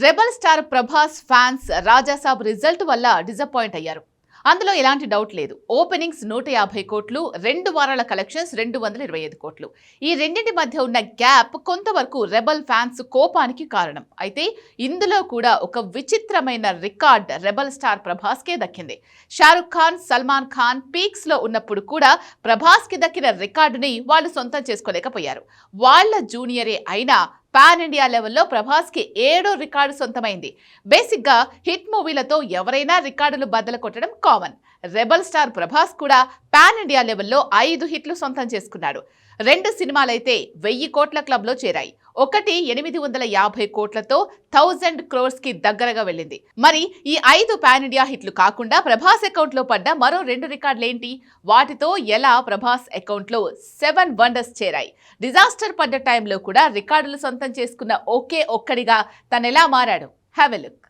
Rebel star Prabhas fans Rajasaab result వల్ల disappoint అయ్యారు. అందులో ఎలాంటి డౌట్ లేదు. ఓపెనింగ్స్ 150 కోట్లు, 2 వారాల కలెక్షన్స్ 225 కోట్లు. ఈ రెండింటి మధ్య ఉన్న గ్యాప్ కొంతవరకు రెబల్ ఫ్యాన్స్ కోపానికి కారణం. అయితే ఇందులో కూడా ఒక విచిత్రమైన రికార్డ్ రెబల్ స్టార్ ప్రభాస్ కే దక్కింది. షారుఖ్ ఖాన్, సల్మాన్ ఖాన్ పీక్స్ లో ఉన్నప్పుడు కూడా ప్రభాస్ కి దక్కిన రికార్డుని వాళ్ళు సొంతం చేసుకోలేకపోయారు. వాళ్ళ జూనియరే అయినా పాన్ ఇండియా లెవెల్లో ప్రభాస్ కి 7 రికార్డు సొంతమైంది. బేసిక్ గా హిట్ మూవీలతో ఎవరైనా రికార్డులు బద్దలు కొట్టడం కామన్. రెబల్ స్టార్ ప్రభాస్ కూడా పాన్ ఇండియా లెవెల్లో 5 హిట్లు సొంతం చేసుకున్నాడు. 2 సినిమాలైతే 1000 కోట్ల క్లబ్ లో చేరాయి. ఒకటి 850 కోట్లతో 1000 crores కి దగ్గరగా వెళ్ళింది. మరి ఈ 5 పాన్ ఇండియా హిట్లు కాకుండా ప్రభాస్ అకౌంట్ లో పడ్డ మరో 2 రికార్డులేంటి? వాటితో ఎలా ప్రభాస్ అకౌంట్ లో 7 వండర్స్ చేరాయి? డిజాస్టర్ పడ్డ టైంలో కూడా రికార్డులు సొంతం చేసుకున్న ఒకే ఒక్కడిగా తనెలా మారాడు? Have a look.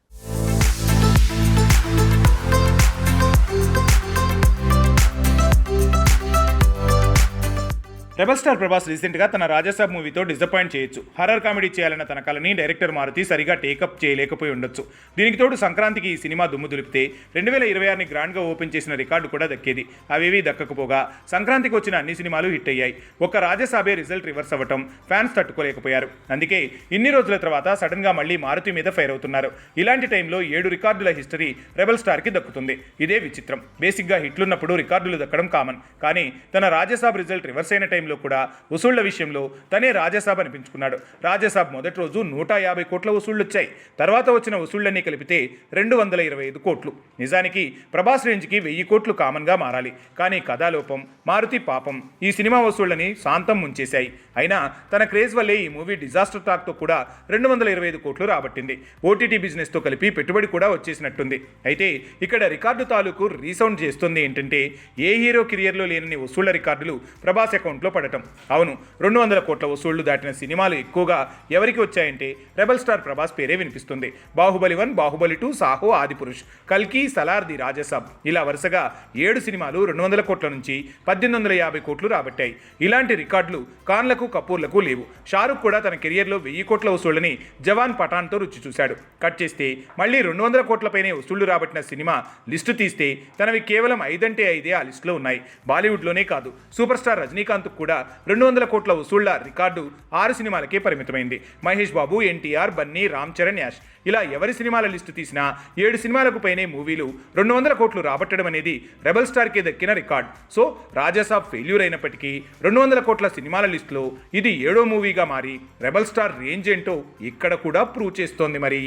Rebel star Prabhas రీసెంట్గా తన రాజాసాబ్ మూవీతో డిసప్పాయింట్ చేయొచ్చు. హర్రర్ కామెడీ చేయాలన్న తన కలని డైరెక్టర్ మారుతి సరిగా టేకప్ చేయలేకపోయి ఉండొచ్చు. దీనికి తోడు సంక్రాంతికి ఈ సినిమా దుమ్ము దులిపితే 2026ని గ్రాండ్గా ఓపెన్ చేసిన రికార్డు కూడా దక్కేది. అవేవీ దక్కకపోగా సంక్రాంతికి వచ్చిన అన్ని సినిమాలు హిట్ అయ్యాయి. ఒక్క రాజాసాబే రిజల్ట్ రివర్స్ అవ్వటం ఫ్యాన్స్ తట్టుకోలేకపోయారు. అందుకే ఇన్ని రోజుల తర్వాత సడన్గా మళ్ళీ మారుతి మీద ఫైర్ అవుతున్నారు. ఇలాంటి టైంలో 7 రికార్డుల హిస్టరీ రెబల్ స్టార్కి దక్కుతుంది. ఇదే విచిత్రం. బేసిక్గా హిట్లున్నప్పుడు రికార్డులు దక్కడం కామన్. కానీ తన రాజాసాబ్ రిజల్ట్ రివర్స్ అయిన టైంలో కూడా వసూళ్ల విషయంలో తనే రాజాసాబ్ అనిపించుకున్నాడు. రాజాసాబ్ మొదటి రోజు 150 కోట్ల వసూళ్లు వచ్చాయి. తర్వాత వచ్చిన వసూళ్లన్నీ కలిపితే 225 కోట్లు. నిజానికి ప్రభాస్ రేంజ్కి 1000 కోట్లు కామన్గా మారాలి. కానీ కథాలోపం, మారుతి పాపం ఈ సినిమా వసూళ్లని శాంతం ముంచేశాయి. అయినా తన క్రేజ్ వల్లే ఈ మూవీ డిజాస్టర్ టాక్తో కూడా 225 కోట్లు రాబట్టింది. ఓటీటీ బిజినెస్తో కలిపి పెట్టుబడి కూడా వచ్చేసినట్టుంది. అయితే ఇక్కడ రికార్డు తాలూకు రీసౌండ్ చేస్తుంది ఏంటంటే ఏ హీరో కెరియర్లో లేనని వసూళ్ల రికార్డులు ప్రభాస్ అకౌంట్లో పడటం. అవును, 200 కోట్ల వసూళ్లు దాటిన సినిమాలు ఎక్కువగా ఎవరికి వచ్చాయంటే రెబల్ స్టార్ ప్రభాస్ పేరే వినిపిస్తుంది. బాహుబలి 1, బాహుబలి 2, సాహో, ఆదిపురుష్, కల్కి, సలార్, ది రాజాసాబ్ ఇలా వరుసగా 7 సినిమాలు 200 కోట్ల నుంచి 1850 కోట్లు రాబట్టాయి. ఇలాంటి రికార్డులు ఖాన్లకు, కపూర్లకు లేవు. షారుఖ్ కూడా తన కెరియర్లో 1000 కోట్ల వసూళ్లని జవాన్ పఠాన్తో రుచి చూశాడు. కట్ చేస్తే మళ్ళీ 200 కోట్లపైనే వసూళ్లు రాబట్టిన సినిమా లిస్టు తీస్తే తనవి కేవలం 5 అంటే 5 ఆ లిస్టులో ఉన్నాయి. బాలీవుడ్లోనే కాదు, సూపర్ స్టార్ రజనీకాంత్ కూడా 200 కోట్ల వసూళ్ల రికార్డు 6 సినిమాలకే పరిమితమైంది. మహేష్ బాబు, ఎన్టీఆర్, బన్నీ, రామ్ చరణ్, యాష్ ఇలా ఎవరి సినిమాల లిస్టు తీసినా 7 సినిమాలకు పైనే మూవీలు 200 కోట్లు రాబట్టడం అనేది రెబల్ స్టార్కే దక్కిన రికార్డ్. సో రాజాసాబ్ ఫెయిల్యూర్ అయినప్పటికీ 200 కోట్ల సినిమాల లిస్టులో ఇది 7వ మూవీగా మారి రెబల్ స్టార్ రేంజ్ ఏంటో ఇక్కడ కూడా ప్రూవ్ చేస్తోంది మరి.